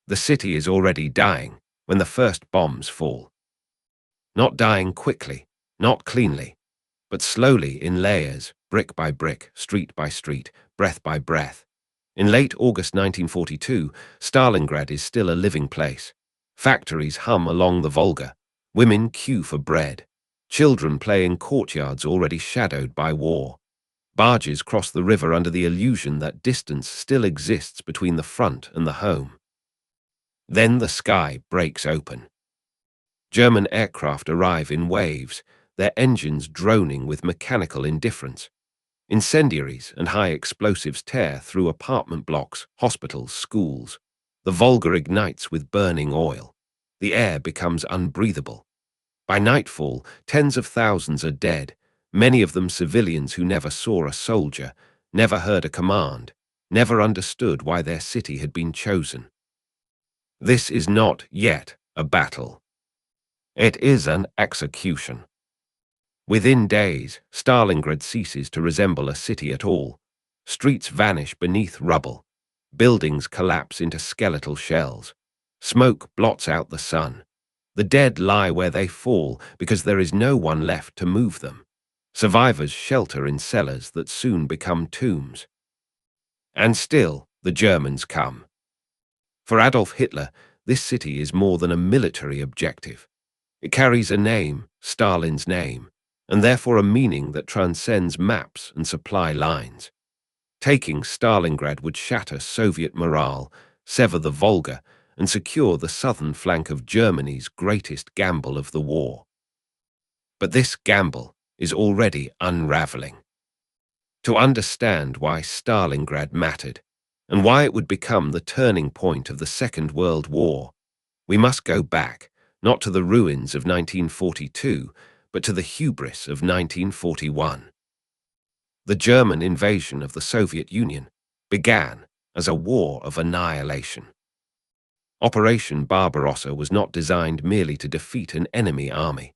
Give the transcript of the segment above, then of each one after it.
The city is already dying when the first bombs fall. Not dying quickly, not cleanly, but slowly in layers, brick by brick, street by street, breath by breath. In late August 1942, Stalingrad is still a living place. Factories hum along the Volga. Women queue for bread. Children play in courtyards already shadowed by war. Barges cross the river under the illusion that distance still exists between the front and the home. Then the sky breaks open. German aircraft arrive in waves, their engines droning with mechanical indifference. Incendiaries and high explosives tear through apartment blocks, hospitals, schools. The Volga ignites with burning oil. The air becomes unbreathable. By nightfall, tens of thousands are dead, many of them civilians who never saw a soldier, never heard a command, never understood why their city had been chosen. This is not yet a battle. It is an execution. Within days, Stalingrad ceases to resemble a city at all. Streets vanish beneath rubble. Buildings collapse into skeletal shells. Smoke blots out the sun. The dead lie where they fall because there is no one left to move them. Survivors shelter in cellars that soon become tombs. And still, the Germans come. For Adolf Hitler, this city is more than a military objective. It carries a name, Stalin's name, and therefore a meaning that transcends maps and supply lines. Taking Stalingrad would shatter Soviet morale, sever the Volga, and secure the southern flank of Germany's greatest gamble of the war. But this gamble is already unraveling. To understand why Stalingrad mattered, and why it would become the turning point of the Second World War, we must go back, not to the ruins of 1942, but to the hubris of 1941. The German invasion of the Soviet Union began as a war of annihilation. Operation Barbarossa was not designed merely to defeat an enemy army.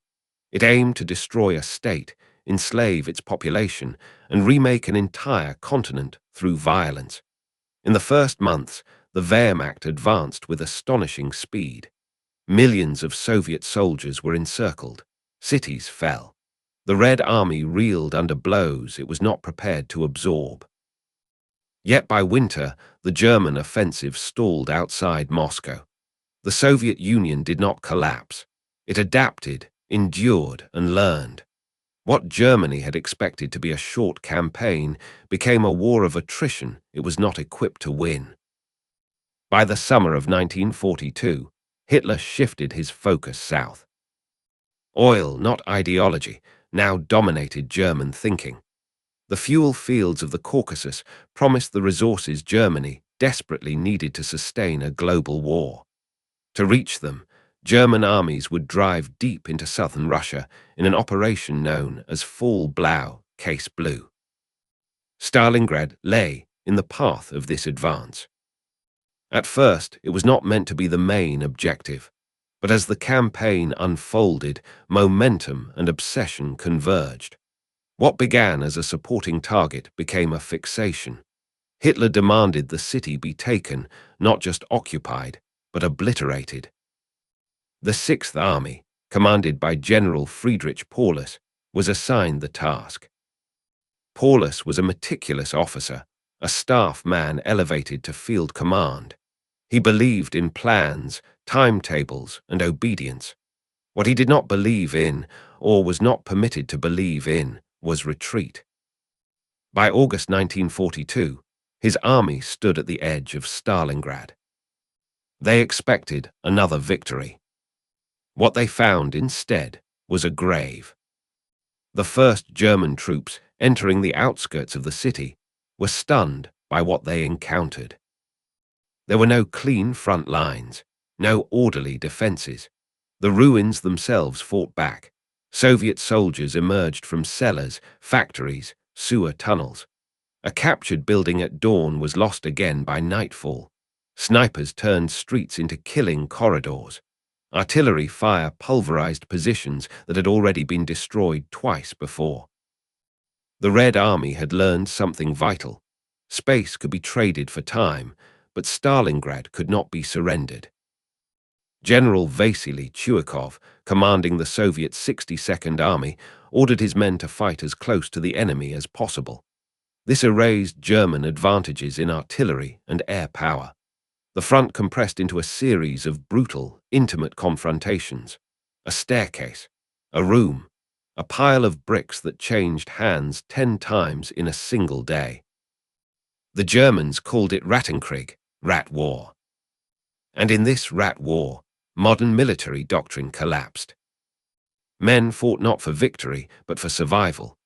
It aimed to destroy a state, enslave its population, and remake an entire continent through violence. In the first months, the Wehrmacht advanced with astonishing speed. Millions of Soviet soldiers were encircled. Cities fell. The Red Army reeled under blows it was not prepared to absorb. Yet by winter, the German offensive stalled outside Moscow. The Soviet Union did not collapse. It adapted, endured, and learned. What Germany had expected to be a short campaign became a war of attrition it was not equipped to win. By the summer of 1942, Hitler shifted his focus south. Oil, not ideology, now dominated German thinking. The fuel fields of the Caucasus promised the resources Germany desperately needed to sustain a global war. To reach them, German armies would drive deep into southern Russia in an operation known as Fall Blau, Case Blue. Stalingrad lay in the path of this advance. At first, it was not meant to be the main objective, but as the campaign unfolded, momentum and obsession converged. What began as a supporting target became a fixation. Hitler demanded the city be taken, not just occupied, but obliterated. The Sixth Army, commanded by General Friedrich Paulus, was assigned the task. Paulus was a meticulous officer, a staff man elevated to field command. He believed in plans, timetables, and obedience. What he did not believe in, or was not permitted to believe in, was retreat. By August 1942, his army stood at the edge of Stalingrad. They expected another victory. What they found instead was a grave. The first German troops entering the outskirts of the city were stunned by what they encountered. There were no clean front lines, no orderly defenses. The ruins themselves fought back. Soviet soldiers emerged from cellars, factories, sewer tunnels. A captured building at dawn was lost again by nightfall. Snipers turned streets into killing corridors. Artillery fire pulverized positions that had already been destroyed twice before. The Red Army had learned something vital. Space could be traded for time, but Stalingrad could not be surrendered. General Vasily Chuikov, commanding the Soviet 62nd Army, ordered his men to fight as close to the enemy as possible. This erased German advantages in artillery and air power. The front compressed into a series of brutal, intimate confrontations. A staircase, a room, a pile of bricks that changed hands 10 times in a single day. The Germans called it Rattenkrieg, rat war. And in this rat war, modern military doctrine collapsed. Men fought not for victory, but for survival.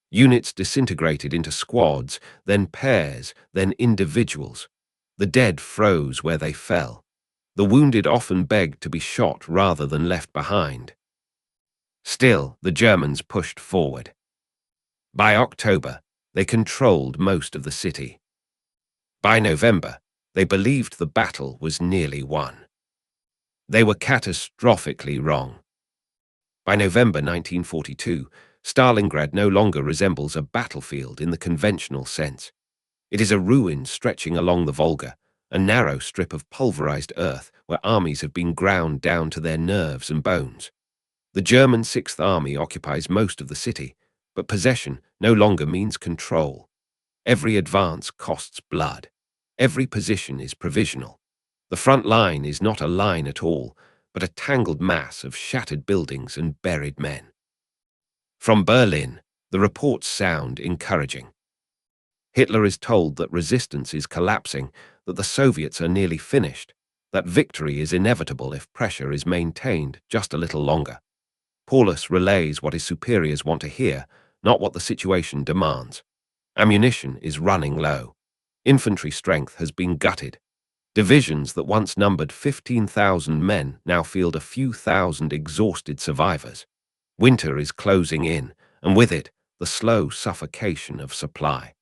Units disintegrated into squads, then pairs, then individuals. The dead froze where they fell. The wounded often begged to be shot rather than left behind. Still, the Germans pushed forward. By October, they controlled most of the city. By November, they believed the battle was nearly won. They were catastrophically wrong. By November 1942, Stalingrad no longer resembles a battlefield in the conventional sense. It is a ruin stretching along the Volga, a narrow strip of pulverized earth where armies have been ground down to their nerves and bones. The German Sixth Army occupies most of the city, but possession no longer means control. Every advance costs blood. Every position is provisional. The front line is not a line at all, but a tangled mass of shattered buildings and buried men. From Berlin, the reports sound encouraging. Hitler is told that resistance is collapsing, that the Soviets are nearly finished, that victory is inevitable if pressure is maintained just a little longer. Paulus relays what his superiors want to hear, not what the situation demands. Ammunition is running low. Infantry strength has been gutted. Divisions that once numbered 15,000 men now field a few thousand exhausted survivors. Winter is closing in, and with it, the slow suffocation of supply.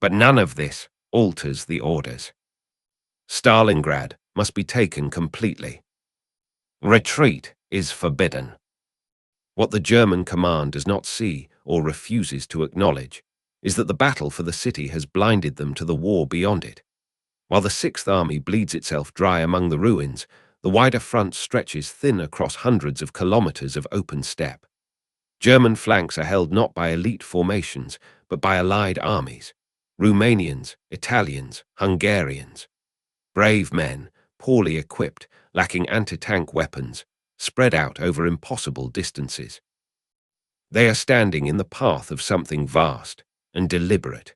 But none of this alters the orders. Stalingrad must be taken completely. Retreat is forbidden. What the German command does not see or refuses to acknowledge is that the battle for the city has blinded them to the war beyond it. While the Sixth Army bleeds itself dry among the ruins, the wider front stretches thin across hundreds of kilometers of open steppe. German flanks are held not by elite formations, but by allied armies. Romanians, Italians, Hungarians. Brave men, poorly equipped, lacking anti-tank weapons, spread out over impossible distances. They are standing in the path of something vast and deliberate.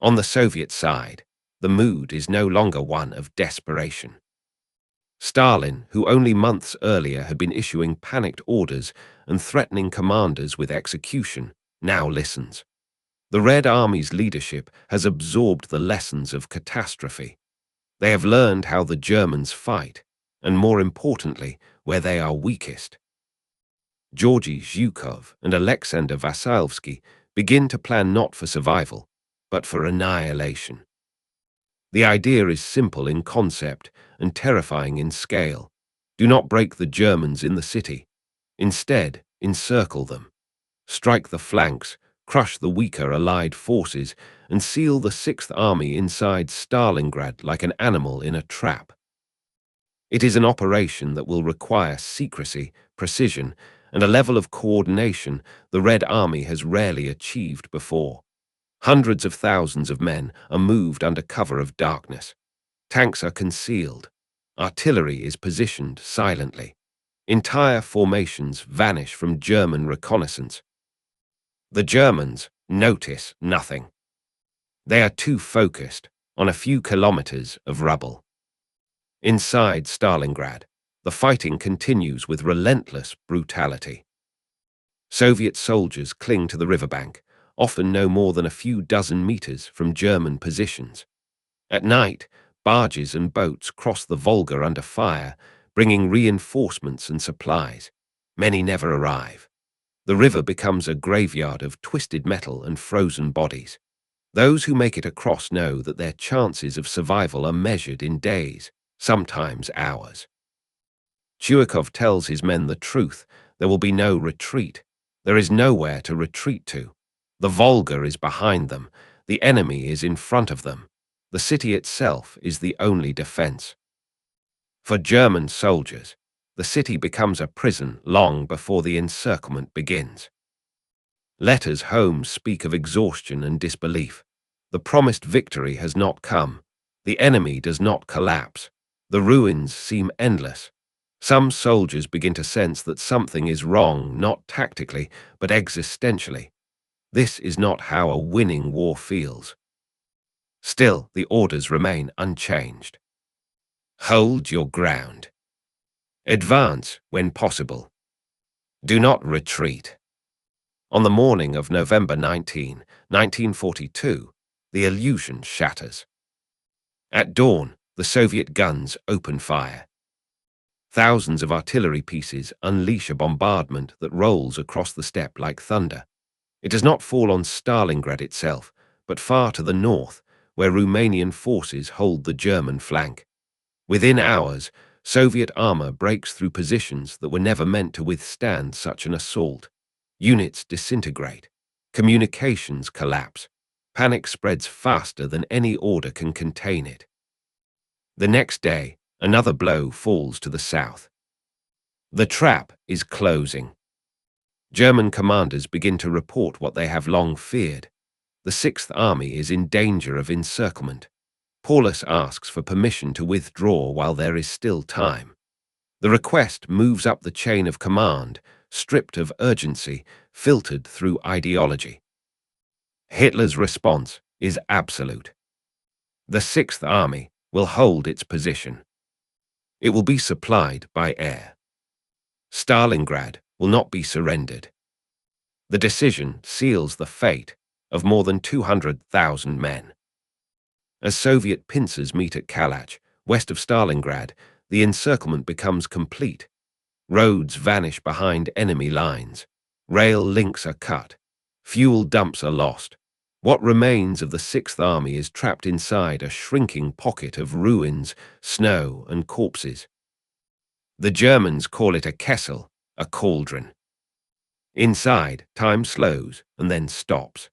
On the Soviet side, the mood is no longer one of desperation. Stalin, who only months earlier had been issuing panicked orders and threatening commanders with execution, now listens. The Red Army's leadership has absorbed the lessons of catastrophe. They have learned how the Germans fight, and more importantly, where they are weakest. Georgy Zhukov and Alexander Vasilevsky begin to plan not for survival, but for annihilation. The idea is simple in concept and terrifying in scale. Do not break the Germans in the city. Instead, encircle them. Strike the flanks, crush the weaker Allied forces, and seal the Sixth Army inside Stalingrad like an animal in a trap. It is an operation that will require secrecy, precision, and a level of coordination the Red Army has rarely achieved before. Hundreds of thousands of men are moved under cover of darkness. Tanks are concealed. Artillery is positioned silently. Entire formations vanish from German reconnaissance. The Germans notice nothing. They are too focused on a few kilometers of rubble. Inside Stalingrad, the fighting continues with relentless brutality. Soviet soldiers cling to the riverbank, often no more than a few dozen meters from German positions. At night, barges and boats cross the Volga under fire, bringing reinforcements and supplies. Many never arrive. The river becomes a graveyard of twisted metal and frozen bodies. Those who make it across know that their chances of survival are measured in days, sometimes hours. Chuikov tells his men the truth. There will be no retreat. There is nowhere to retreat to. The Volga is behind them. The enemy is in front of them. The city itself is the only defense. For German soldiers, the city becomes a prison long before the encirclement begins. Letters home speak of exhaustion and disbelief. The promised victory has not come. The enemy does not collapse. The ruins seem endless. Some soldiers begin to sense that something is wrong, not tactically, but existentially. This is not how a winning war feels. Still, the orders remain unchanged. Hold your ground. Advance when possible. Do not retreat. On the morning of November 19, 1942, the illusion shatters. At dawn, the Soviet guns open fire. Thousands of artillery pieces unleash a bombardment that rolls across the steppe like thunder. It does not fall on Stalingrad itself, but far to the north, where Romanian forces hold the German flank. Within hours, Soviet armor breaks through positions that were never meant to withstand such an assault. Units disintegrate. Communications collapse. Panic spreads faster than any order can contain it. The next day, another blow falls to the south. The trap is closing. German commanders begin to report what they have long feared. The Sixth Army is in danger of encirclement. Paulus asks for permission to withdraw while there is still time. The request moves up the chain of command, stripped of urgency, filtered through ideology. Hitler's response is absolute. The Sixth Army will hold its position. It will be supplied by air. Stalingrad will not be surrendered. The decision seals the fate of more than 200,000 men. As Soviet pincers meet at Kalach, west of Stalingrad, the encirclement becomes complete. Roads vanish behind enemy lines. Rail links are cut. Fuel dumps are lost. What remains of the Sixth Army is trapped inside a shrinking pocket of ruins, snow, and corpses. The Germans call it a Kessel, a cauldron. Inside, time slows and then stops.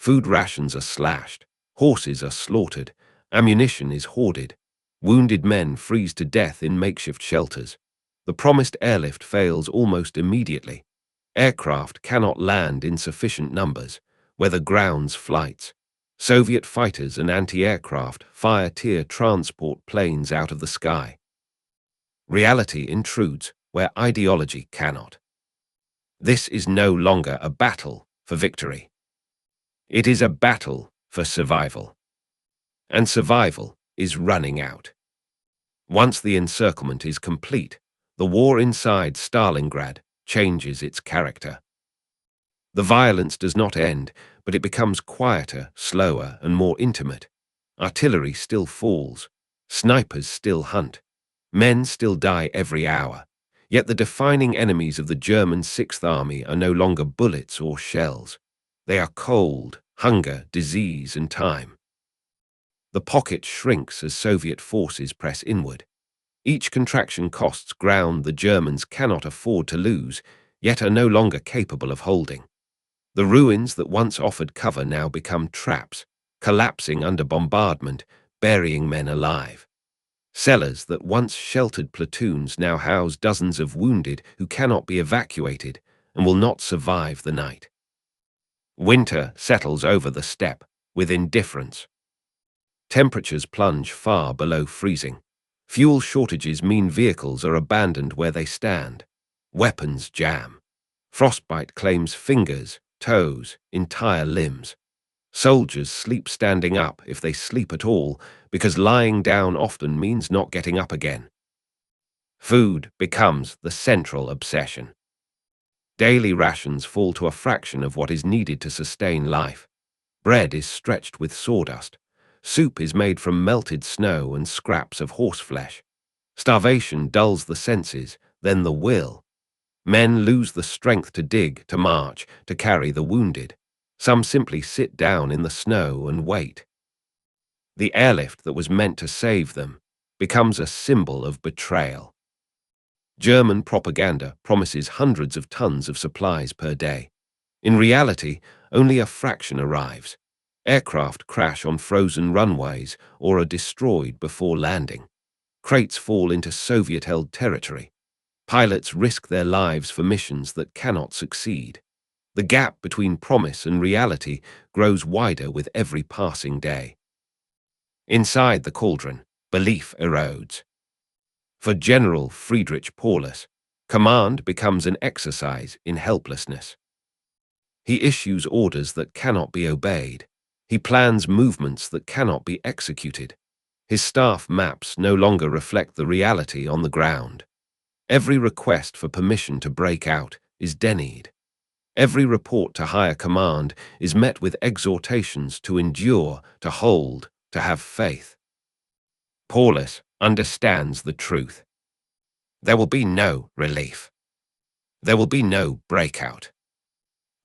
Food rations are slashed. Horses are slaughtered. Ammunition is hoarded. Wounded men freeze to death in makeshift shelters. The promised airlift fails almost immediately. Aircraft cannot land in sufficient numbers, whether grounds flights. Soviet fighters and anti-aircraft fire tier transport planes out of the sky. Reality intrudes where ideology cannot. This is no longer a battle for victory. It is a battle for survival. And survival is running out. Once the encirclement is complete, the war inside Stalingrad changes its character. The violence does not end, but it becomes quieter, slower, and more intimate. Artillery still falls. Snipers still hunt. Men still die every hour. Yet the defining enemies of the German Sixth Army are no longer bullets or shells. They are cold, hunger, disease, and time. The pocket shrinks as Soviet forces press inward. Each contraction costs ground the Germans cannot afford to lose, yet are no longer capable of holding. The ruins that once offered cover now become traps, collapsing under bombardment, burying men alive. Cellars that once sheltered platoons now house dozens of wounded who cannot be evacuated and will not survive the night. Winter settles over the steppe with indifference. Temperatures plunge far below freezing. Fuel shortages mean vehicles are abandoned where they stand. Weapons jam. Frostbite claims fingers, toes, entire limbs. Soldiers sleep standing up if they sleep at all, because lying down often means not getting up again. Food becomes the central obsession. Daily rations fall to a fraction of what is needed to sustain life. Bread is stretched with sawdust. Soup is made from melted snow and scraps of horseflesh. Starvation dulls the senses, then the will. Men lose the strength to dig, to march, to carry the wounded. Some simply sit down in the snow and wait. The airlift that was meant to save them becomes a symbol of betrayal. German propaganda promises hundreds of tons of supplies per day. In reality, only a fraction arrives. Aircraft crash on frozen runways or are destroyed before landing. Crates fall into Soviet-held territory. Pilots risk their lives for missions that cannot succeed. The gap between promise and reality grows wider with every passing day. Inside the cauldron, belief erodes. For General Friedrich Paulus, command becomes an exercise in helplessness. He issues orders that cannot be obeyed. He plans movements that cannot be executed. His staff maps no longer reflect the reality on the ground. Every request for permission to break out is denied. Every report to higher command is met with exhortations to endure, to hold, to have faith. Paulus understands the truth. There will be no relief. There will be no breakout.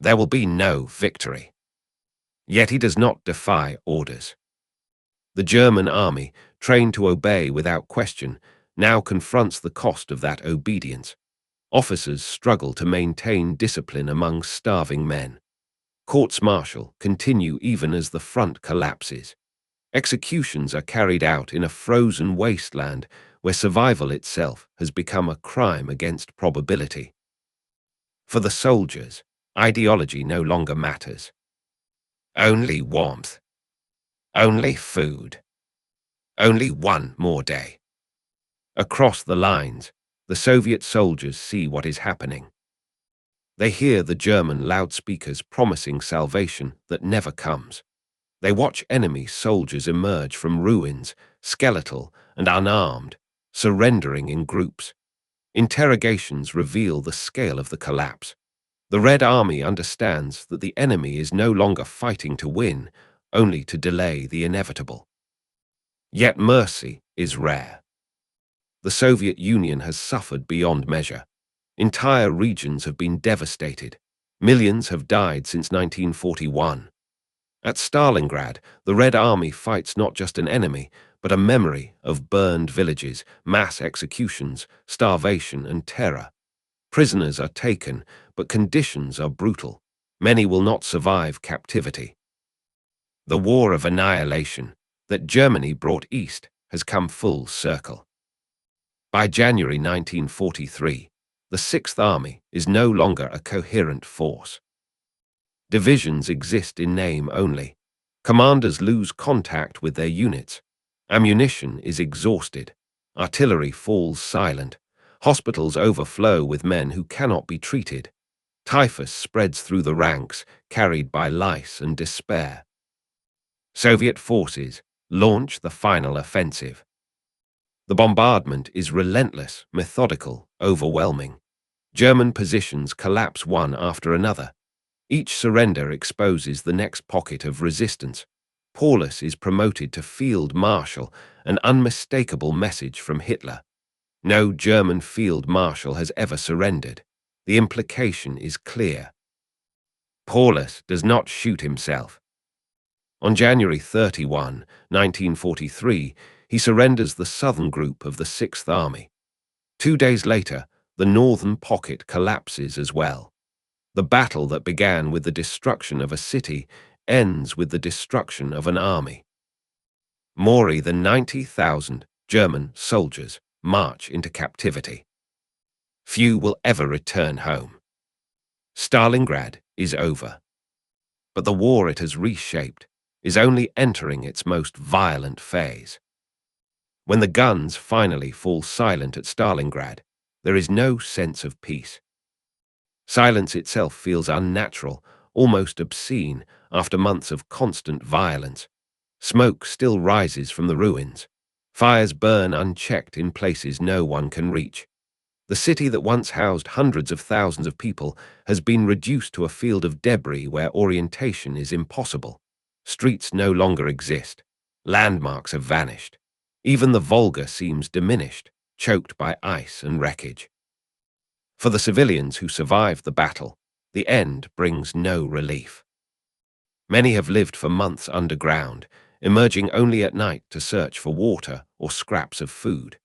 There will be no victory. Yet he does not defy orders. The German army, trained to obey without question, now confronts the cost of that obedience. Officers struggle to maintain discipline among starving men. Courts-martial continue even as the front collapses. Executions are carried out in a frozen wasteland where survival itself has become a crime against probability. For the soldiers, ideology no longer matters. Only warmth. Only food. Only one more day. Across the lines, the Soviet soldiers see what is happening. They hear the German loudspeakers promising salvation that never comes. They watch enemy soldiers emerge from ruins, skeletal and unarmed, surrendering in groups. Interrogations reveal the scale of the collapse. The Red Army understands that the enemy is no longer fighting to win, only to delay the inevitable. Yet mercy is rare. The Soviet Union has suffered beyond measure. Entire regions have been devastated. Millions have died since 1941. At Stalingrad, the Red Army fights not just an enemy, but a memory of burned villages, mass executions, starvation and terror. Prisoners are taken, but conditions are brutal. Many will not survive captivity. The war of annihilation that Germany brought east has come full circle. By January 1943, the Sixth Army is no longer a coherent force. Divisions exist in name only. Commanders lose contact with their units. Ammunition is exhausted. Artillery falls silent. Hospitals overflow with men who cannot be treated. Typhus spreads through the ranks, carried by lice and despair. Soviet forces launch the final offensive. The bombardment is relentless, methodical, overwhelming. German positions collapse one after another. Each surrender exposes the next pocket of resistance. Paulus is promoted to field marshal, an unmistakable message from Hitler. No German field marshal has ever surrendered. The implication is clear. Paulus does not shoot himself. On January 31, 1943, he surrenders the southern group of the Sixth Army. 2 days later, the northern pocket collapses as well. The battle that began with the destruction of a city ends with the destruction of an army. More than 90,000 German soldiers march into captivity. Few will ever return home. Stalingrad is over. But the war it has reshaped is only entering its most violent phase. When the guns finally fall silent at Stalingrad, there is no sense of peace. Silence itself feels unnatural, almost obscene, after months of constant violence. Smoke still rises from the ruins. Fires burn unchecked in places no one can reach. The city that once housed hundreds of thousands of people has been reduced to a field of debris where orientation is impossible. Streets no longer exist. Landmarks have vanished. Even the Volga seems diminished, choked by ice and wreckage. For the civilians who survived the battle, the end brings no relief. Many have lived for months underground, emerging only at night to search for water or scraps of food.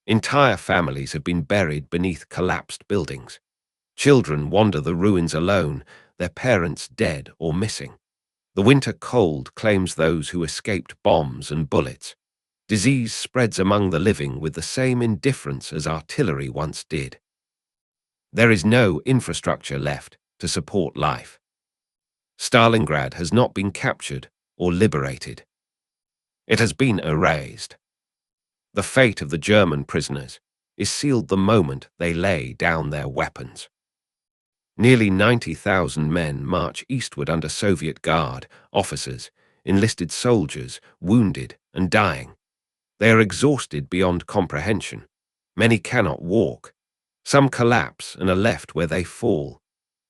Entire families have been buried beneath collapsed buildings. Children wander the ruins alone, their parents dead or missing. The winter cold claims those who escaped bombs and bullets. Disease spreads among the living with the same indifference as artillery once did. There is no infrastructure left to support life. Stalingrad has not been captured or liberated. It has been erased. The fate of the German prisoners is sealed the moment they lay down their weapons. Nearly 90,000 men march eastward under Soviet Guard, officers, enlisted soldiers, wounded and dying. They are exhausted beyond comprehension. Many cannot walk. Some collapse and are left where they fall.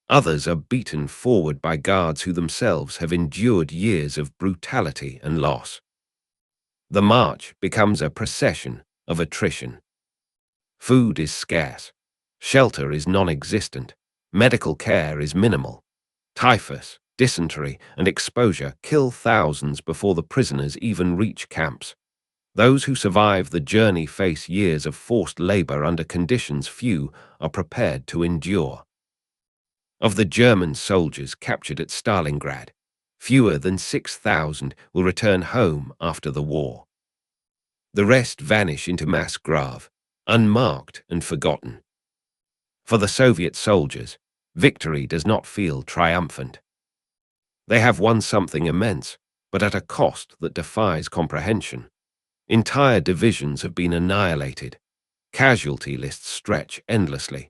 Others are beaten forward by guards who themselves have endured years of brutality and loss. The march becomes a procession of attrition. Food is scarce. Shelter is non-existent. Medical care is minimal. Typhus, dysentery, and exposure kill thousands before the prisoners even reach camps. Those who survive the journey face years of forced labor under conditions few are prepared to endure. Of the German soldiers captured at Stalingrad, fewer than 6,000 will return home after the war. The rest vanish into mass grave, unmarked and forgotten. For the Soviet soldiers, victory does not feel triumphant. They have won something immense, but at a cost that defies comprehension. Entire divisions have been annihilated. Casualty lists stretch endlessly.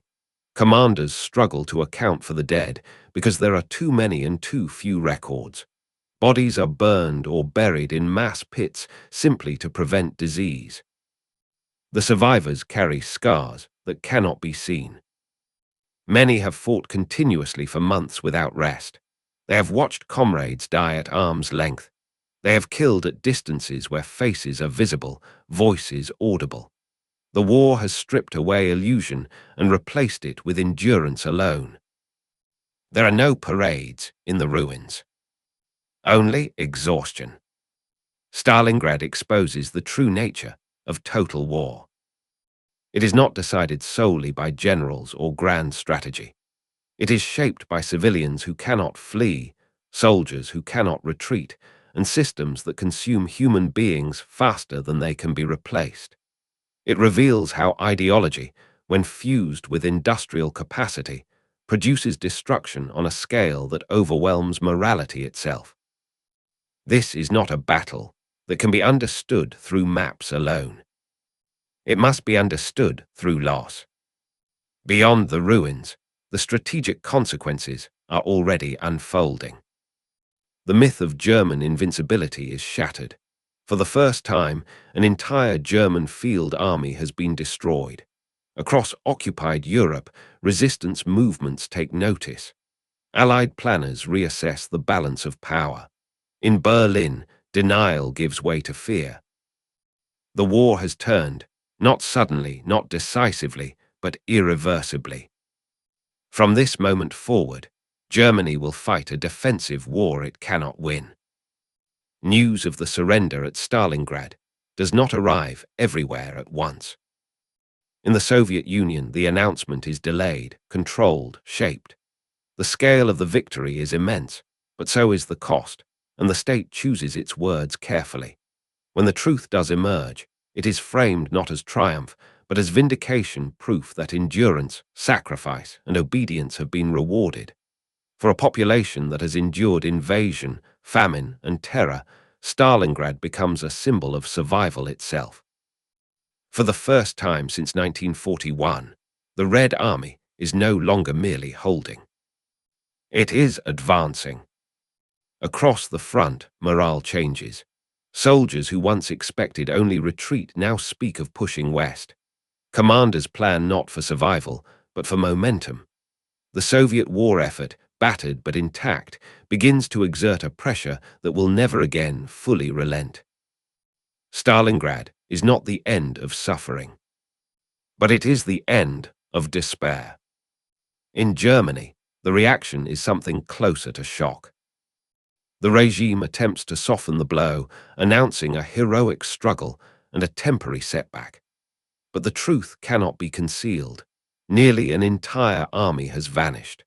Commanders struggle to account for the dead because there are too many and too few records. Bodies are burned or buried in mass pits simply to prevent disease. The survivors carry scars that cannot be seen. Many have fought continuously for months without rest. They have watched comrades die at arm's length. They have killed at distances where faces are visible, voices audible. The war has stripped away illusion and replaced it with endurance alone. There are no parades in the ruins. Only exhaustion. Stalingrad exposes the true nature of total war. It is not decided solely by generals or grand strategy. It is shaped by civilians who cannot flee, soldiers who cannot retreat, and systems that consume human beings faster than they can be replaced. It reveals how ideology, when fused with industrial capacity, produces destruction on a scale that overwhelms morality itself. This is not a battle that can be understood through maps alone. It must be understood through loss. Beyond the ruins, the strategic consequences are already unfolding. The myth of German invincibility is shattered. For the first time, an entire German field army has been destroyed. Across occupied Europe, resistance movements take notice. Allied planners reassess the balance of power. In Berlin, denial gives way to fear. The war has turned, not suddenly, not decisively, but irreversibly. From this moment forward, Germany will fight a defensive war it cannot win. News of the surrender at Stalingrad does not arrive everywhere at once. In the Soviet Union, the announcement is delayed, controlled, shaped. The scale of the victory is immense, but so is the cost, and the state chooses its words carefully. When the truth does emerge, it is framed not as triumph, but as vindication, proof that endurance, sacrifice, and obedience have been rewarded. For a population that has endured invasion, famine, and terror, Stalingrad becomes a symbol of survival itself. For the first time since 1941, the Red Army is no longer merely holding. It is advancing. Across the front, morale changes. Soldiers who once expected only retreat now speak of pushing west. Commanders plan not for survival, but for momentum. The Soviet war effort, battered but intact, begins to exert a pressure that will never again fully relent. Stalingrad is not the end of suffering, but it is the end of despair. In Germany, the reaction is something closer to shock. The regime attempts to soften the blow, announcing a heroic struggle and a temporary setback. But the truth cannot be concealed. Nearly an entire army has vanished.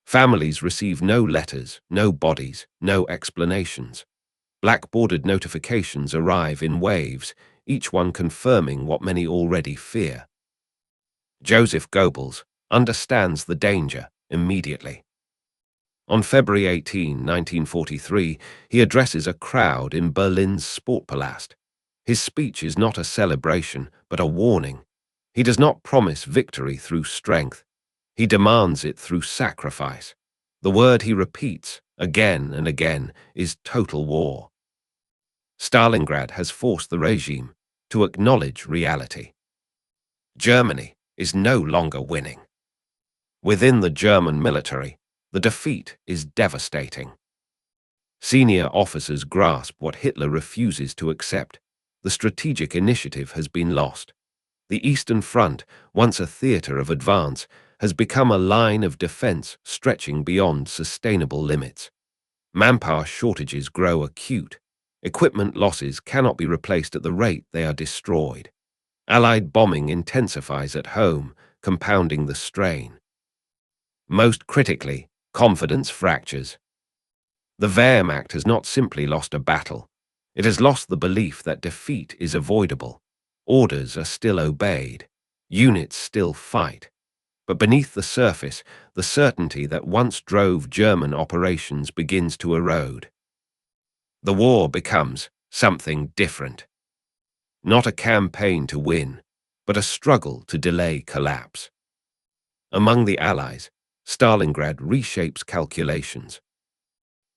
Families receive no letters, no bodies, no explanations. Black-bordered notifications arrive in waves, each one confirming what many already fear. Joseph Goebbels understands the danger immediately. On February 18, 1943, he addresses a crowd in Berlin's Sportpalast. His speech is not a celebration, but a warning. He does not promise victory through strength. He demands it through sacrifice. The word he repeats again and again is total war. Stalingrad has forced the regime to acknowledge reality. Germany is no longer winning. Within the German military, the defeat is devastating. Senior officers grasp what Hitler refuses to accept. The strategic initiative has been lost. The Eastern Front, once a theater of advance, has become a line of defense stretching beyond sustainable limits. Manpower shortages grow acute. Equipment losses cannot be replaced at the rate they are destroyed. Allied bombing intensifies at home, compounding the strain. Most critically, confidence fractures. The Wehrmacht has not simply lost a battle. It has lost the belief that defeat is avoidable. Orders are still obeyed. Units still fight. But beneath the surface, the certainty that once drove German operations begins to erode. The war becomes something different. Not a campaign to win, but a struggle to delay collapse. Among the Allies, Stalingrad reshapes calculations.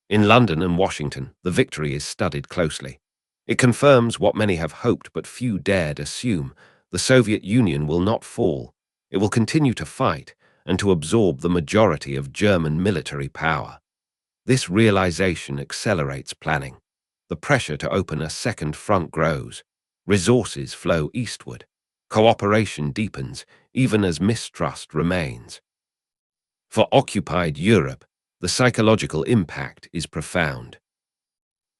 In London and Washington, the victory is studied closely. It confirms what many have hoped but few dared assume: the Soviet Union will not fall. It will continue to fight and to absorb the majority of German military power. This realization accelerates planning. The pressure to open a second front grows. Resources flow eastward. Cooperation deepens, even as mistrust remains. For occupied Europe, the psychological impact is profound.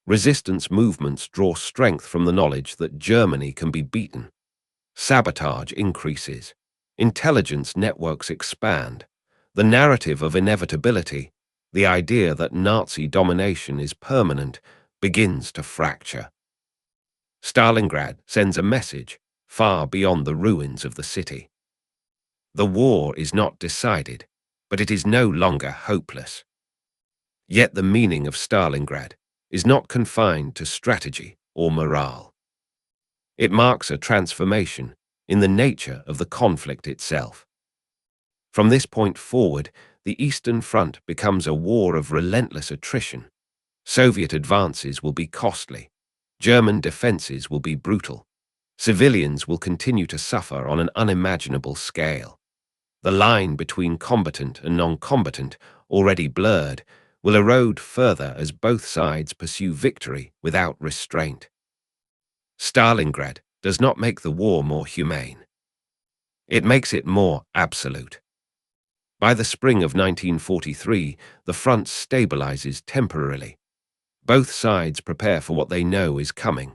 Resistance movements draw strength from the knowledge that Germany can be beaten. Sabotage increases. Intelligence networks expand. The narrative of inevitability, the idea that Nazi domination is permanent, begins to fracture. Stalingrad sends a message far beyond the ruins of the city. The war is not decided, but it is no longer hopeless. Yet the meaning of Stalingrad is not confined to strategy or morale. It marks a transformation in the nature of the conflict itself. From this point forward, the Eastern Front becomes a war of relentless attrition. Soviet advances will be costly. German defenses will be brutal. Civilians will continue to suffer on an unimaginable scale. The line between combatant and non-combatant, already blurred, will erode further as both sides pursue victory without restraint. Stalingrad does not make the war more humane. It makes it more absolute. By the spring of 1943, the front stabilizes temporarily. Both sides prepare for what they know is coming.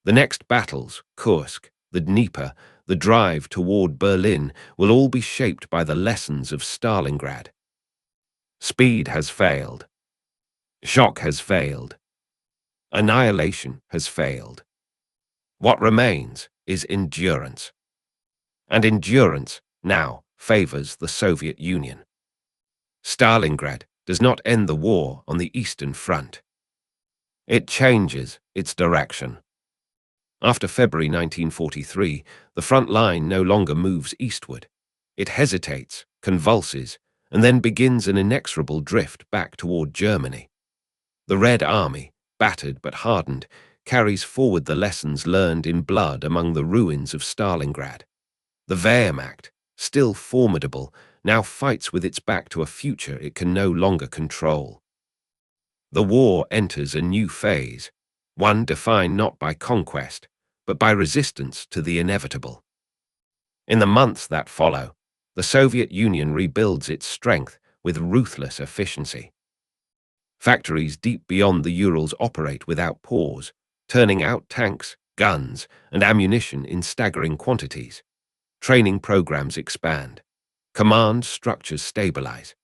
The next battles, Kursk, the Dnieper, the drive toward Berlin, will all be shaped by the lessons of Stalingrad. Speed has failed. Shock has failed. Annihilation has failed. What remains is endurance. And endurance now favors the Soviet Union. Stalingrad does not end the war on the Eastern Front. It changes its direction. After February 1943, the front line no longer moves eastward. It hesitates, convulses, and then begins an inexorable drift back toward Germany. The Red Army, battered but hardened, carries forward the lessons learned in blood among the ruins of Stalingrad. The Wehrmacht, still formidable, now fights with its back to a future it can no longer control. The war enters a new phase, one defined not by conquest, but by resistance to the inevitable. In the months that follow, the Soviet Union rebuilds its strength with ruthless efficiency. Factories deep beyond the Urals operate without pause, turning out tanks, guns, and ammunition in staggering quantities. Training programs expand. Command structures stabilize.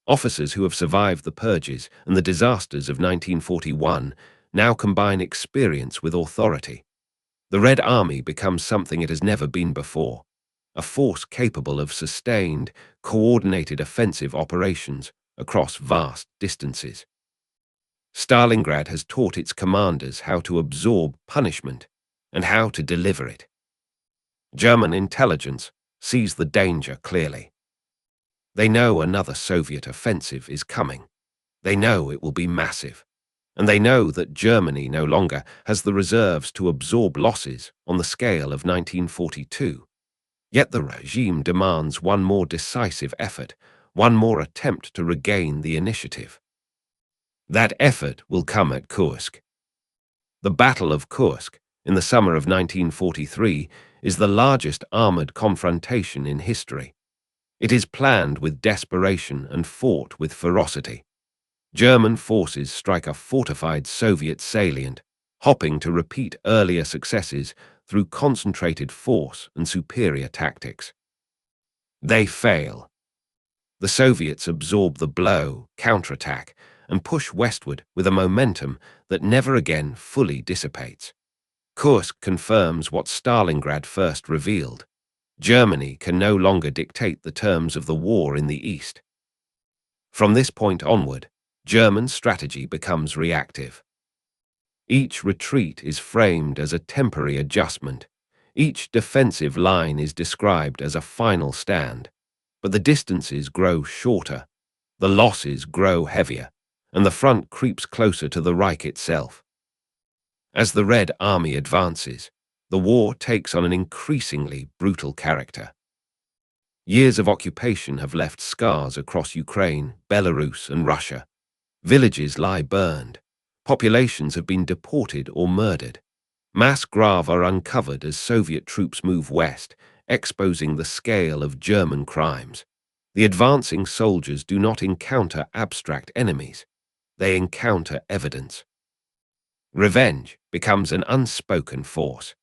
Officers who have survived the purges and the disasters of 1941 now combine experience with authority. The Red Army becomes something it has never been before, a force capable of sustained, coordinated offensive operations across vast distances. Stalingrad has taught its commanders how to absorb punishment and how to deliver it. German intelligence sees the danger clearly. They know another Soviet offensive is coming. They know it will be massive. And they know that Germany no longer has the reserves to absorb losses on the scale of 1942. Yet the regime demands one more decisive effort, one more attempt to regain the initiative. That effort will come at Kursk. The Battle of Kursk, in the summer of 1943, is the largest armored confrontation in history. It is planned with desperation and fought with ferocity. German forces strike a fortified Soviet salient, hoping to repeat earlier successes through concentrated force and superior tactics. They fail. The Soviets absorb the blow, counterattack, and push westward with a momentum that never again fully dissipates. Kursk confirms what Stalingrad first revealed. Germany can no longer dictate the terms of the war in the East. From this point onward, German strategy becomes reactive. Each retreat is framed as a temporary adjustment. Each defensive line is described as a final stand. But the distances grow shorter, the losses grow heavier, and the front creeps closer to the Reich itself. As the Red Army advances, the war takes on an increasingly brutal character. Years of occupation have left scars across Ukraine, Belarus, and Russia. Villages lie burned. Populations have been deported or murdered. Mass graves are uncovered as Soviet troops move west, exposing the scale of German crimes. The advancing soldiers do not encounter abstract enemies. They encounter evidence. Revenge becomes an unspoken force.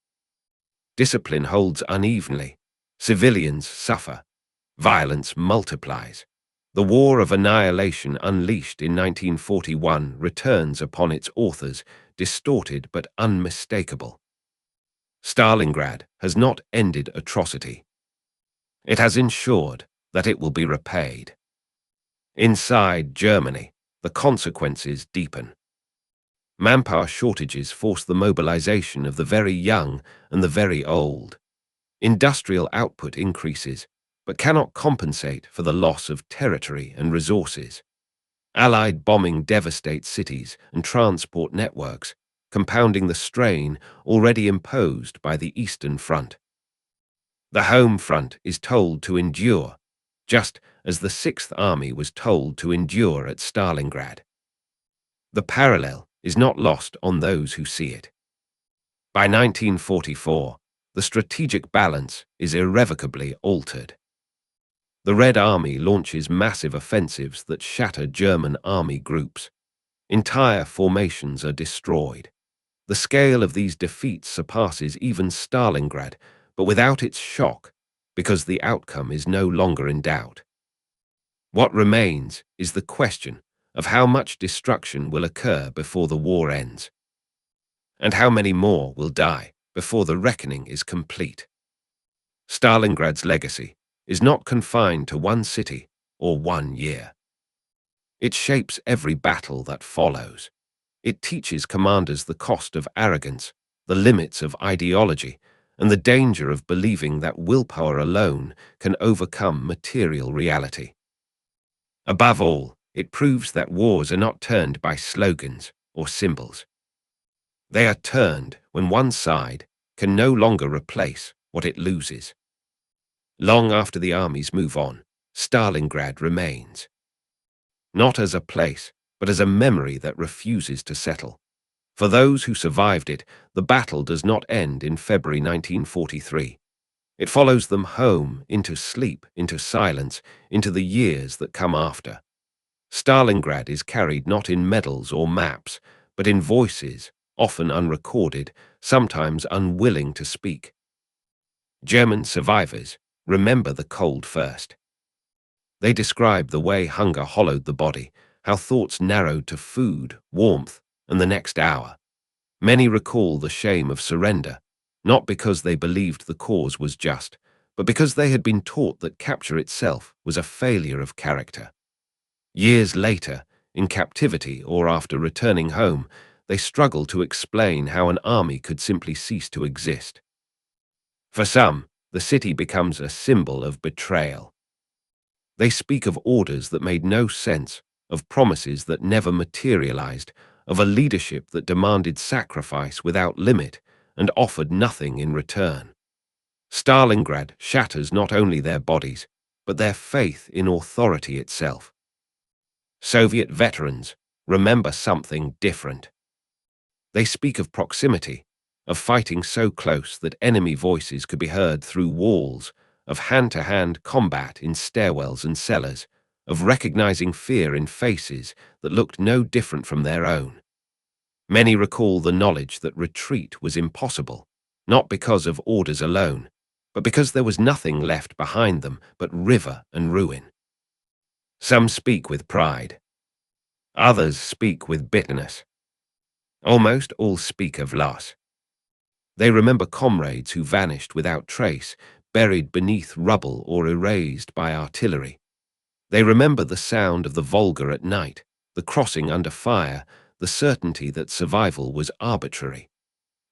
Discipline holds unevenly. Civilians suffer. Violence multiplies. The War of Annihilation unleashed in 1941 returns upon its authors, distorted but unmistakable. Stalingrad has not ended atrocity. It has ensured that it will be repaid. Inside Germany, the consequences deepen. Manpower shortages force the mobilization of the very young and the very old. Industrial output increases, but cannot compensate for the loss of territory and resources. Allied bombing devastates cities and transport networks, compounding the strain already imposed by the Eastern Front. The home front is told to endure, just as the Sixth Army was told to endure at Stalingrad. The parallel is not lost on those who see it. By 1944, the strategic balance is irrevocably altered. The Red Army launches massive offensives that shatter German army groups. Entire formations are destroyed. The scale of these defeats surpasses even Stalingrad, but without its shock, because the outcome is no longer in doubt. What remains is the question of how much destruction will occur before the war ends, and how many more will die before the reckoning is complete. Stalingrad's legacy is not confined to one city or 1 year. It shapes every battle that follows. It teaches commanders the cost of arrogance, the limits of ideology, and the danger of believing that willpower alone can overcome material reality. Above all, it proves that wars are not turned by slogans or symbols. They are turned when one side can no longer replace what it loses. Long after the armies move on, Stalingrad remains. Not as a place, but as a memory that refuses to settle. For those who survived it, the battle does not end in February 1943. It follows them home, into sleep, into silence, into the years that come after. Stalingrad is carried not in medals or maps, but in voices, often unrecorded, sometimes unwilling to speak. German survivors remember the cold first. They describe the way hunger hollowed the body, how thoughts narrowed to food, warmth, and the next hour. Many recall the shame of surrender, not because they believed the cause was just, but because they had been taught that capture itself was a failure of character. Years later, in captivity or after returning home, they struggle to explain how an army could simply cease to exist. For some, the city becomes a symbol of betrayal. They speak of orders that made no sense, of promises that never materialized, of a leadership that demanded sacrifice without limit and offered nothing in return. Stalingrad shatters not only their bodies, but their faith in authority itself. Soviet veterans remember something different. They speak of proximity, of fighting so close that enemy voices could be heard through walls, of hand-to-hand combat in stairwells and cellars, of recognizing fear in faces that looked no different from their own. Many recall the knowledge that retreat was impossible, not because of orders alone, but because there was nothing left behind them but river and ruin. Some speak with pride. Others speak with bitterness. Almost all speak of loss. They remember comrades who vanished without trace, buried beneath rubble or erased by artillery. They remember the sound of the Volga at night, the crossing under fire, the certainty that survival was arbitrary.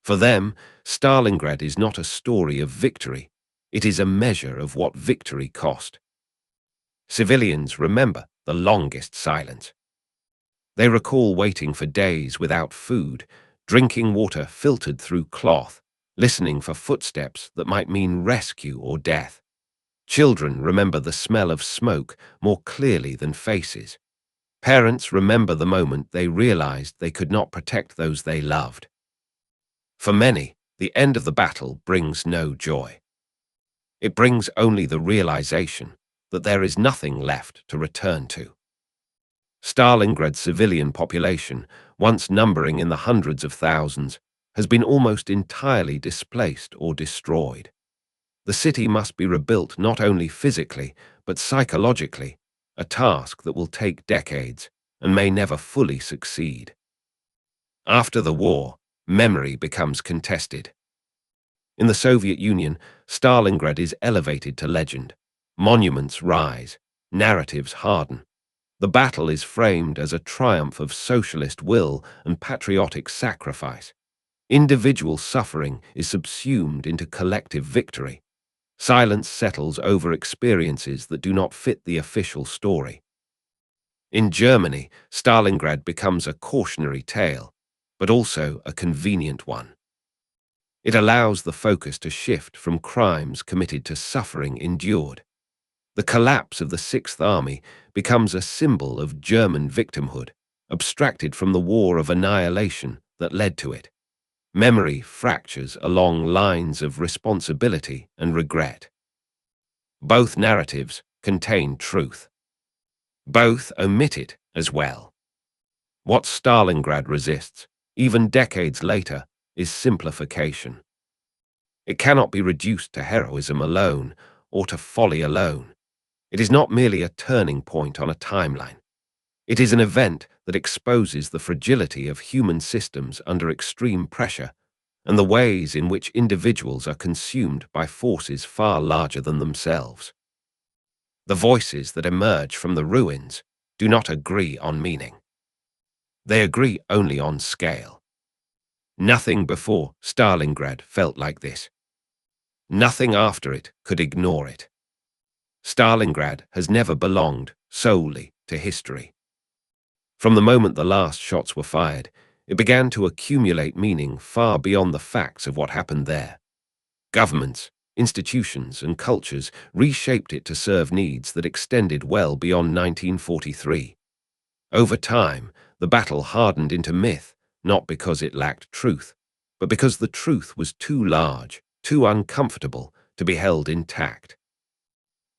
For them, Stalingrad is not a story of victory. It is a measure of what victory cost. Civilians remember the longest silence. They recall waiting for days without food, drinking water filtered through cloth, listening for footsteps that might mean rescue or death. Children remember the smell of smoke more clearly than faces. Parents remember the moment they realized they could not protect those they loved. For many, the end of the battle brings no joy. It brings only the realization that there is nothing left to return to. Stalingrad's civilian population, once numbering in the hundreds of thousands, has been almost entirely displaced or destroyed. The city must be rebuilt not only physically, but psychologically, a task that will take decades and may never fully succeed. After the war, memory becomes contested. In the Soviet Union, Stalingrad is elevated to legend. Monuments rise, narratives harden. The battle is framed as a triumph of socialist will and patriotic sacrifice. Individual suffering is subsumed into collective victory. Silence settles over experiences that do not fit the official story. In Germany, Stalingrad becomes a cautionary tale, but also a convenient one. It allows the focus to shift from crimes committed to suffering endured. The collapse of the Sixth Army becomes a symbol of German victimhood, abstracted from the war of annihilation that led to it. Memory fractures along lines of responsibility and regret. Both narratives contain truth. Both omit it as well. What Stalingrad resists, even decades later, is simplification. It cannot be reduced to heroism alone or to folly alone. It is not merely a turning point on a timeline. It is an event that exposes the fragility of human systems under extreme pressure and the ways in which individuals are consumed by forces far larger than themselves. The voices that emerge from the ruins do not agree on meaning. They agree only on scale. Nothing before Stalingrad felt like this. Nothing after it could ignore it. Stalingrad has never belonged solely to history. From the moment the last shots were fired, it began to accumulate meaning far beyond the facts of what happened there. Governments, institutions, and cultures reshaped it to serve needs that extended well beyond 1943. Over time, the battle hardened into myth, not because it lacked truth, but because the truth was too large, too uncomfortable to be held intact.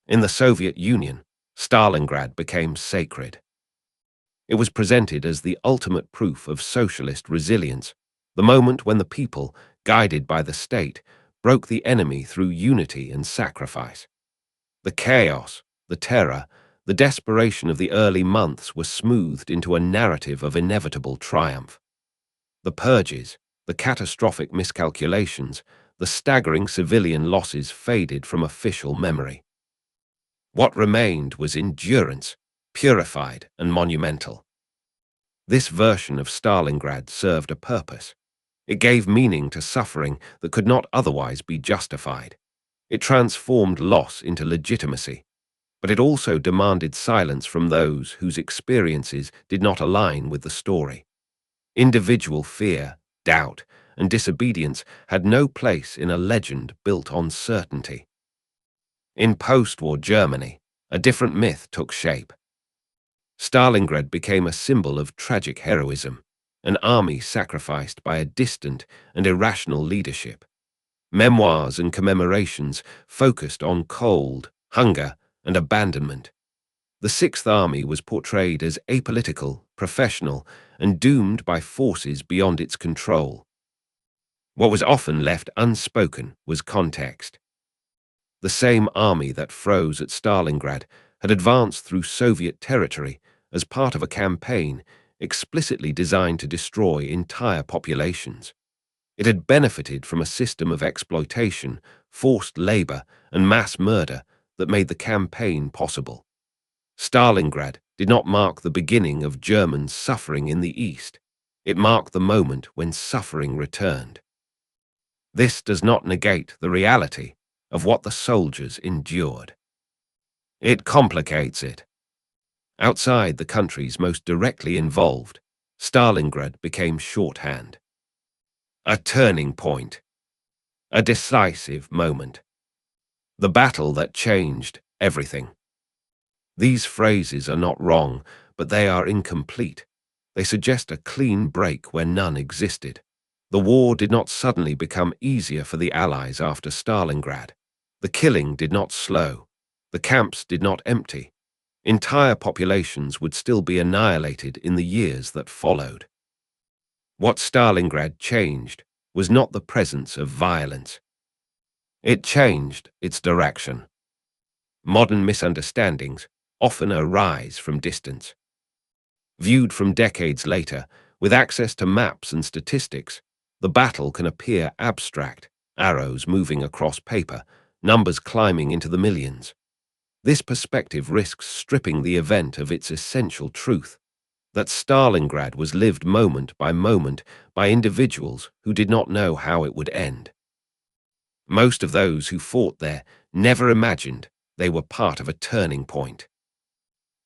In the Soviet Union, Stalingrad became sacred. It was presented as the ultimate proof of socialist resilience, the moment when the people, guided by the state, broke the enemy through unity and sacrifice. The chaos, the terror, the desperation of the early months was smoothed into a narrative of inevitable triumph. The purges, the catastrophic miscalculations, the staggering civilian losses faded from official memory. What remained was endurance, purified and monumental. This version of Stalingrad served a purpose. It gave meaning to suffering that could not otherwise be justified. It transformed loss into legitimacy, but it also demanded silence from those whose experiences did not align with the story. Individual fear, doubt, and disobedience had no place in a legend built on certainty. In post-war Germany, a different myth took shape. Stalingrad became a symbol of tragic heroism, an army sacrificed by a distant and irrational leadership. Memoirs and commemorations focused on cold, hunger, and abandonment. The Sixth Army was portrayed as apolitical, professional, and doomed by forces beyond its control. What was often left unspoken was context. The same army that froze at Stalingrad had advanced through Soviet territory as part of a campaign explicitly designed to destroy entire populations. It had benefited from a system of exploitation, forced labor, and mass murder that made the campaign possible. Stalingrad did not mark the beginning of German suffering in the East. It marked the moment when suffering returned. This does not negate the reality of what the soldiers endured. It complicates it. Outside the countries most directly involved, Stalingrad became shorthand. A turning point. A decisive moment. The battle that changed everything. These phrases are not wrong, but they are incomplete. They suggest a clean break where none existed. The war did not suddenly become easier for the Allies after Stalingrad. The killing did not slow. The camps did not empty. Entire populations would still be annihilated in the years that followed. What Stalingrad changed was not the presence of violence. It changed its direction. Modern misunderstandings often arise from distance. Viewed from decades later, with access to maps and statistics, the battle can appear abstract, arrows moving across paper, numbers climbing into the millions. This perspective risks stripping the event of its essential truth, that Stalingrad was lived moment by individuals who did not know how it would end. Most of those who fought there never imagined they were part of a turning point.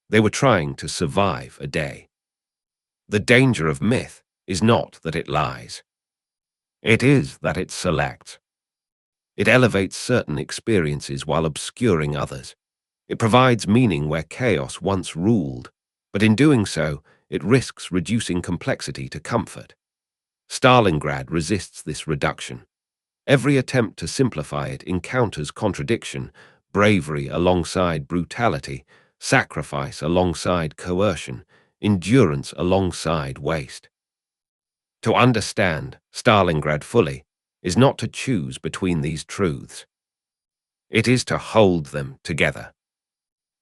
They were trying to survive a day. The danger of myth is not that it lies. It is that it selects. It elevates certain experiences while obscuring others. It provides meaning where chaos once ruled, but in doing so, it risks reducing complexity to comfort. Stalingrad resists this reduction. Every attempt to simplify it encounters contradiction, bravery alongside brutality, sacrifice alongside coercion, endurance alongside waste. To understand Stalingrad fully is not to choose between these truths. It is to hold them together.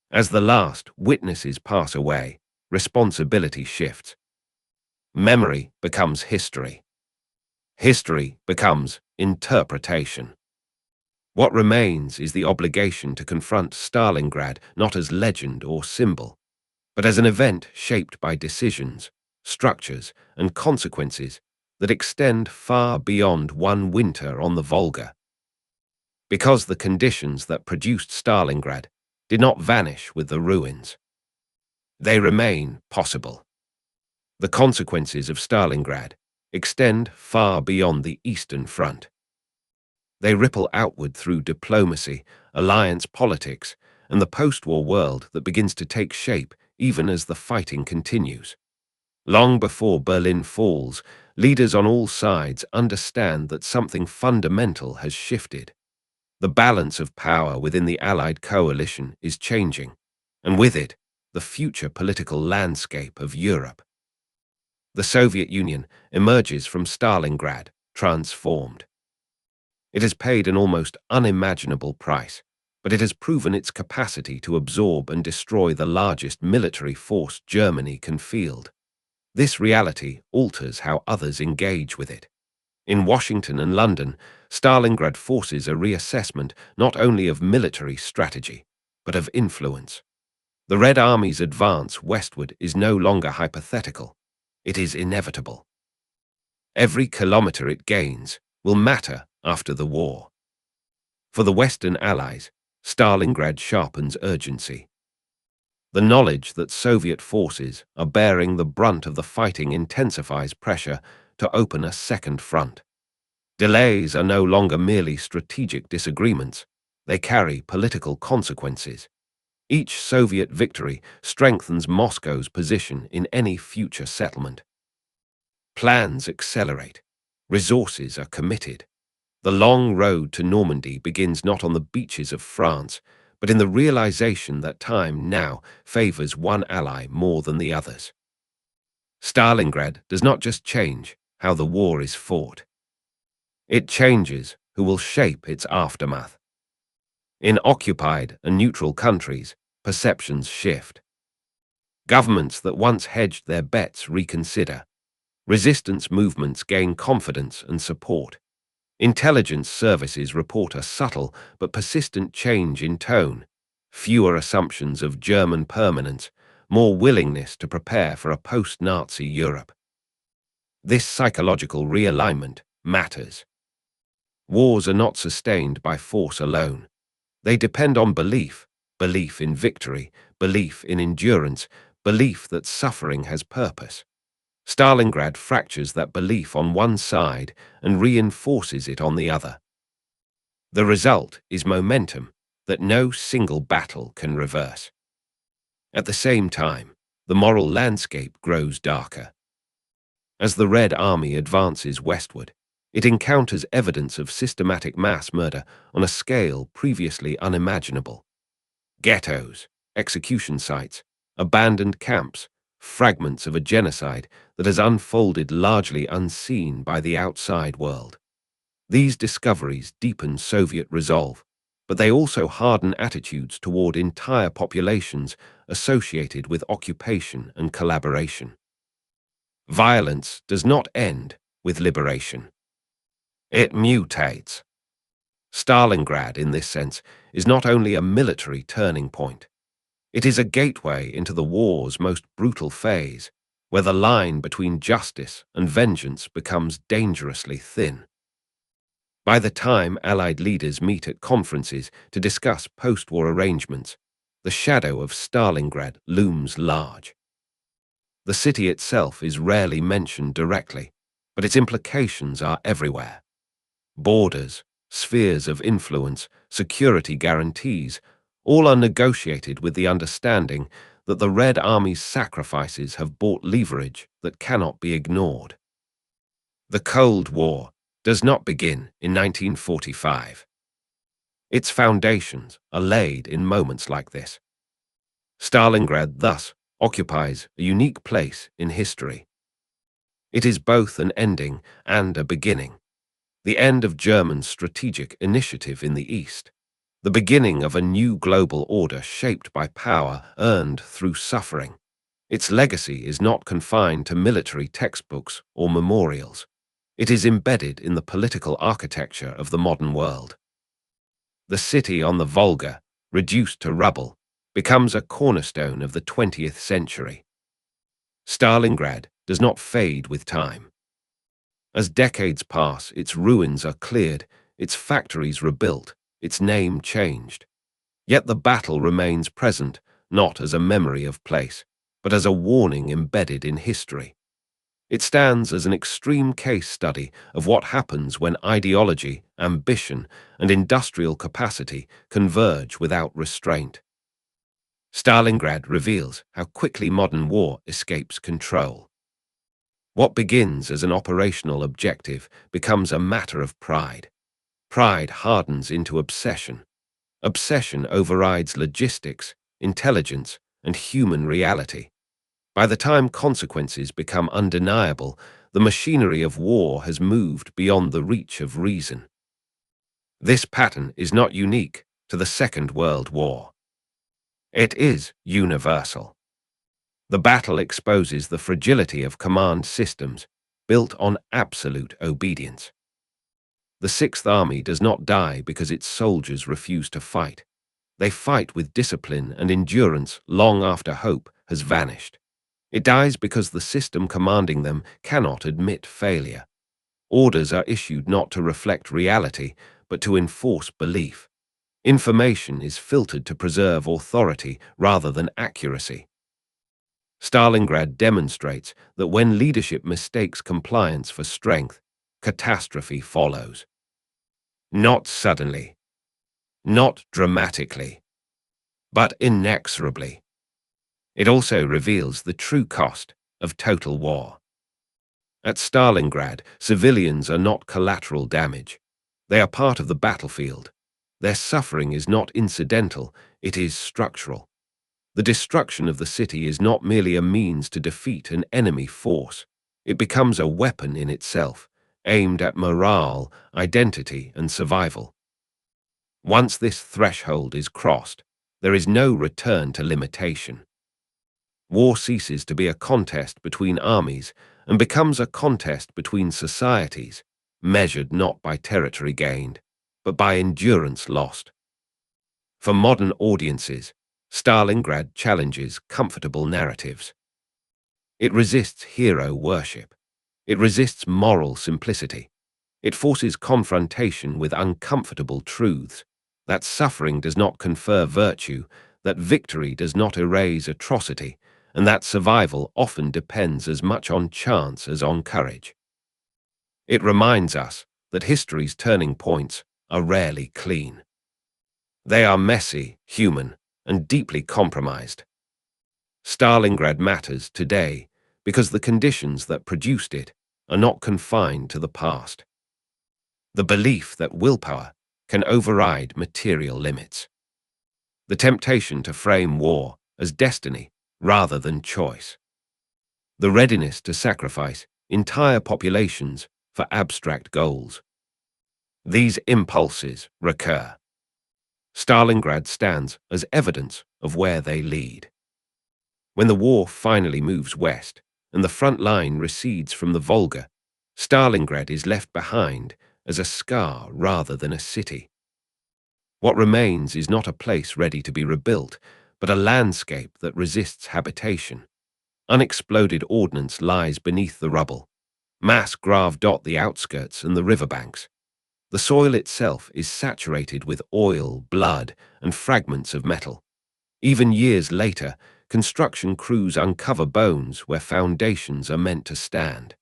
As the last witnesses pass away, responsibility shifts. Memory becomes history. History becomes interpretation. What remains is the obligation to confront Stalingrad not as legend or symbol, but as an event shaped by decisions, structures, and consequences that extend far beyond one winter on the Volga. Because the conditions that produced Stalingrad did not vanish with the ruins. They remain possible. The consequences of Stalingrad extend far beyond the Eastern Front. They ripple outward through diplomacy, alliance politics, and the post-war world that begins to take shape even as the fighting continues. Long before Berlin falls, leaders on all sides understand that something fundamental has shifted. The balance of power within the Allied coalition is changing, and with it, the future political landscape of Europe. The Soviet Union emerges from Stalingrad, transformed. It has paid an almost unimaginable price, but it has proven its capacity to absorb and destroy the largest military force Germany can field. This reality alters how others engage with it. In Washington and London, Stalingrad forces a reassessment not only of military strategy, but of influence. The Red Army's advance westward is no longer hypothetical. It is inevitable. Every kilometer it gains will matter after the war. For the Western Allies, Stalingrad sharpens urgency. The knowledge that Soviet forces are bearing the brunt of the fighting intensifies pressure to open a second front. Delays are no longer merely strategic disagreements. They carry political consequences. Each Soviet victory strengthens Moscow's position in any future settlement. Plans accelerate. Resources are committed. The long road to Normandy begins not on the beaches of France, but in the realization that time now favors one ally more than the others. Stalingrad does not just change how the war is fought. It changes who will shape its aftermath. In occupied and neutral countries, perceptions shift. Governments that once hedged their bets reconsider. Resistance movements gain confidence and support. Intelligence services report a subtle but persistent change in tone, fewer assumptions of German permanence, more willingness to prepare for a post-Nazi Europe. This psychological realignment matters. Wars are not sustained by force alone. They depend on belief, belief in victory, belief in endurance, belief that suffering has purpose. Stalingrad fractures that belief on one side and reinforces it on the other. The result is momentum that no single battle can reverse. At the same time, the moral landscape grows darker. As the Red Army advances westward, it encounters evidence of systematic mass murder on a scale previously unimaginable. Ghettos, execution sites, abandoned camps, fragments of a genocide that has unfolded largely unseen by the outside world. These discoveries deepen Soviet resolve, but they also harden attitudes toward entire populations associated with occupation and collaboration. Violence does not end with liberation. It mutates. Stalingrad, in this sense, is not only a military turning point. It is a gateway into the war's most brutal phase, where the line between justice and vengeance becomes dangerously thin. By the time Allied leaders meet at conferences to discuss post-war arrangements, the shadow of Stalingrad looms large. The city itself is rarely mentioned directly, but its implications are everywhere. Borders, spheres of influence, security guarantees, all are negotiated with the understanding that the Red Army's sacrifices have bought leverage that cannot be ignored. The Cold War does not begin in 1945. Its foundations are laid in moments like this. Stalingrad thus occupies a unique place in history. It is both an ending and a beginning. The end of German strategic initiative in the East, the beginning of a new global order shaped by power earned through suffering. Its legacy is not confined to military textbooks or memorials. It is embedded in the political architecture of the modern world. The city on the Volga, reduced to rubble, becomes a cornerstone of the 20th century. Stalingrad does not fade with time. As decades pass, its ruins are cleared, its factories rebuilt, its name changed. Yet the battle remains present, not as a memory of place, but as a warning embedded in history. It stands as an extreme case study of what happens when ideology, ambition, and industrial capacity converge without restraint. Stalingrad reveals how quickly modern war escapes control. What begins as an operational objective becomes a matter of pride. Pride hardens into obsession. Obsession overrides logistics, intelligence, and human reality. By the time consequences become undeniable, the machinery of war has moved beyond the reach of reason. This pattern is not unique to the Second World War. It is universal. The battle exposes the fragility of command systems built on absolute obedience. The Sixth Army does not die because its soldiers refuse to fight. They fight with discipline and endurance long after hope has vanished. It dies because the system commanding them cannot admit failure. Orders are issued not to reflect reality, but to enforce belief. Information is filtered to preserve authority rather than accuracy. Stalingrad demonstrates that when leadership mistakes compliance for strength, catastrophe follows. Not suddenly, not dramatically, but inexorably. It also reveals the true cost of total war. At Stalingrad, civilians are not collateral damage. They are part of the battlefield. Their suffering is not incidental, it is structural. The destruction of the city is not merely a means to defeat an enemy force. It becomes a weapon in itself, aimed at morale, identity, and survival. Once this threshold is crossed, there is no return to limitation. War ceases to be a contest between armies and becomes a contest between societies, measured not by territory gained, but by endurance lost. For modern audiences, Stalingrad challenges comfortable narratives. It resists hero worship. It resists moral simplicity. It forces confrontation with uncomfortable truths, that suffering does not confer virtue, that victory does not erase atrocity, and that survival often depends as much on chance as on courage. It reminds us that history's turning points are rarely clean. They are messy, human, and deeply compromised. Stalingrad matters today because the conditions that produced it are not confined to the past. The belief that willpower can override material limits. The temptation to frame war as destiny rather than choice. The readiness to sacrifice entire populations for abstract goals. These impulses recur. Stalingrad stands as evidence of where they lead. When the war finally moves west and the front line recedes from the Volga, Stalingrad is left behind as a scar rather than a city. What remains is not a place ready to be rebuilt, but a landscape that resists habitation. Unexploded ordnance lies beneath the rubble. Mass grave dot the outskirts and the riverbanks. The soil itself is saturated with oil, blood, and fragments of metal. Even years later, construction crews uncover bones where foundations are meant to stand.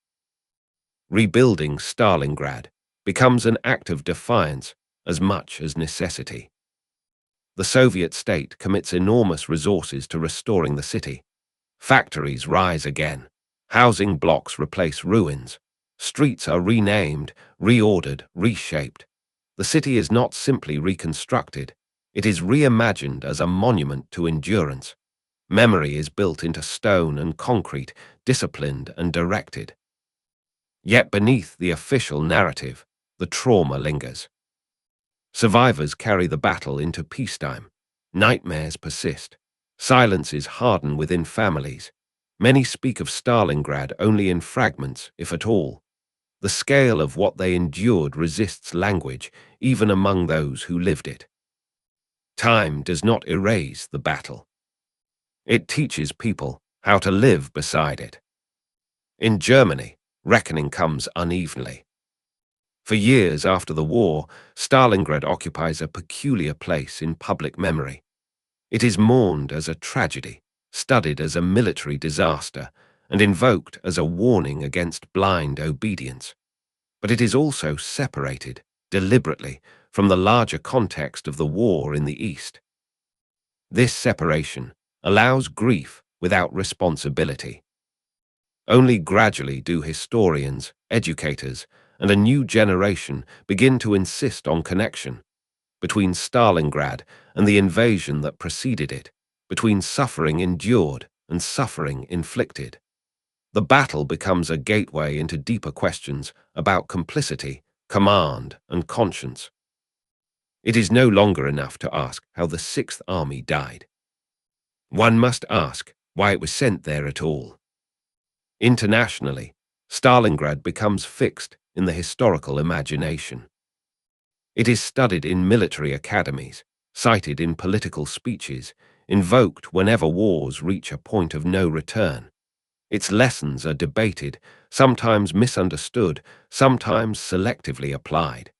Rebuilding Stalingrad becomes an act of defiance as much as necessity. The Soviet state commits enormous resources to restoring the city. Factories rise again. Housing blocks replace ruins. Streets are renamed, reordered, reshaped. The city is not simply reconstructed. It is reimagined as a monument to endurance. Memory is built into stone and concrete, disciplined and directed. Yet beneath the official narrative, the trauma lingers. Survivors carry the battle into peacetime. Nightmares persist. Silences harden within families. Many speak of Stalingrad only in fragments, if at all. The scale of what they endured resists language, even among those who lived it. Time does not erase the battle. It teaches people how to live beside it. In Germany, reckoning comes unevenly. For years after the war, Stalingrad occupies a peculiar place in public memory. It is mourned as a tragedy, studied as a military disaster, and invoked as a warning against blind obedience. But it is also separated, deliberately, from the larger context of the war in the East. This separation allows grief without responsibility. Only gradually do historians, educators, and a new generation begin to insist on connection between Stalingrad and the invasion that preceded it, between suffering endured and suffering inflicted. The battle becomes a gateway into deeper questions about complicity, command, and conscience. It is no longer enough to ask how the Sixth Army died. One must ask why it was sent there at all. Internationally, Stalingrad becomes fixed in the historical imagination. It is studied in military academies, cited in political speeches, invoked whenever wars reach a point of no return. Its lessons are debated, sometimes misunderstood, sometimes selectively applied.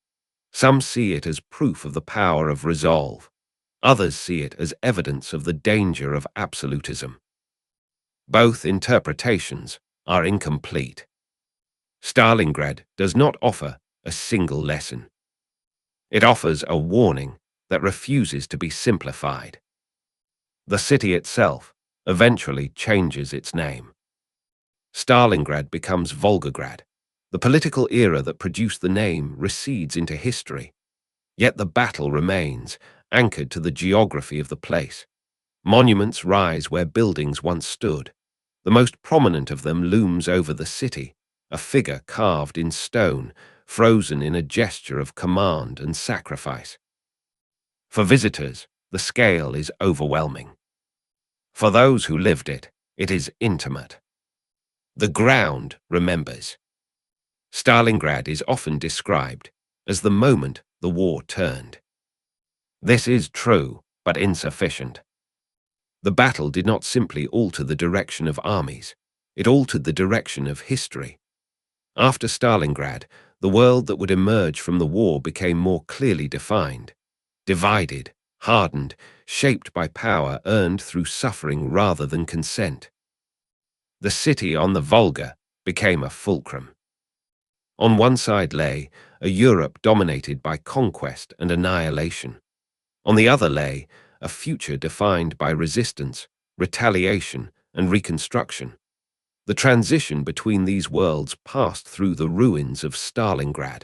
Some see it as proof of the power of resolve. Others see it as evidence of the danger of absolutism. Both interpretations are incomplete. Stalingrad does not offer a single lesson. It offers a warning that refuses to be simplified. The city itself eventually changes its name. Stalingrad becomes Volgograd. The political era that produced the name recedes into history. Yet the battle remains, anchored to the geography of the place. Monuments rise where buildings once stood. The most prominent of them looms over the city, a figure carved in stone, frozen in a gesture of command and sacrifice. For visitors, the scale is overwhelming. For those who lived it, it is intimate. The ground remembers. Stalingrad is often described as the moment the war turned. This is true, but insufficient. The battle did not simply alter the direction of armies, it altered the direction of history. After Stalingrad, the world that would emerge from the war became more clearly defined, divided, hardened, shaped by power earned through suffering rather than consent. The city on the Volga became a fulcrum. On one side lay a Europe dominated by conquest and annihilation. On the other lay a future defined by resistance, retaliation, and reconstruction. The transition between these worlds passed through the ruins of Stalingrad.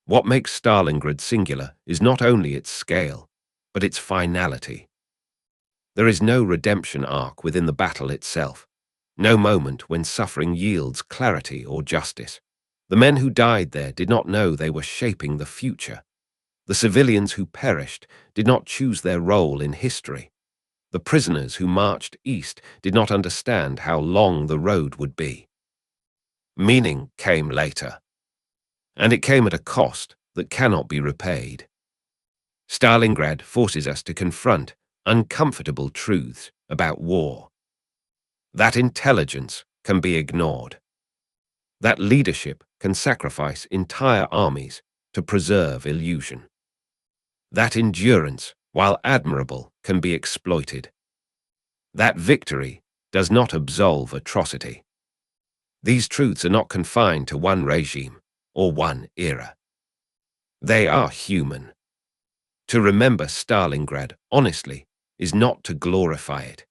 What makes Stalingrad singular is not only its scale, but its finality. There is no redemption arc within the battle itself, no moment when suffering yields clarity or justice. The men who died there did not know they were shaping the future. The civilians who perished did not choose their role in history. The prisoners who marched east did not understand how long the road would be. Meaning came later, and it came at a cost that cannot be repaid. Stalingrad forces us to confront uncomfortable truths about war. That intelligence can be ignored. That leadership can sacrifice entire armies to preserve illusion. That endurance, while admirable, can be exploited. That victory does not absolve atrocity. These truths are not confined to one regime or one era. They are human. To remember Stalingrad honestly is not to glorify it.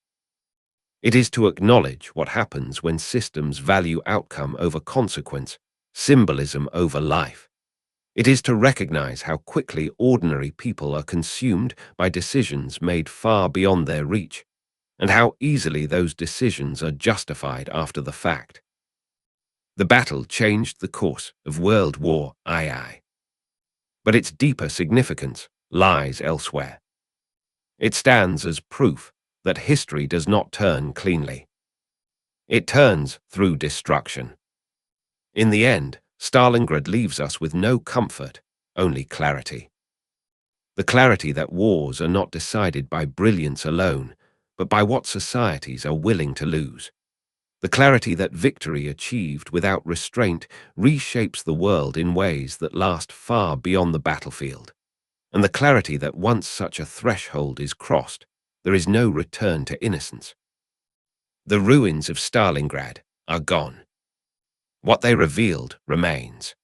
It is to acknowledge what happens when systems value outcome over consequence, symbolism over life. It is to recognize how quickly ordinary people are consumed by decisions made far beyond their reach, and how easily those decisions are justified after the fact. The battle changed the course of World War II. But its deeper significance lies elsewhere. It stands as proof that history does not turn cleanly. It turns through destruction. In the end, Stalingrad leaves us with no comfort, only clarity. The clarity that wars are not decided by brilliance alone, but by what societies are willing to lose. The clarity that victory achieved without restraint reshapes the world in ways that last far beyond the battlefield. And the clarity that once such a threshold is crossed, there is no return to innocence. The ruins of Stalingrad are gone. What they revealed remains.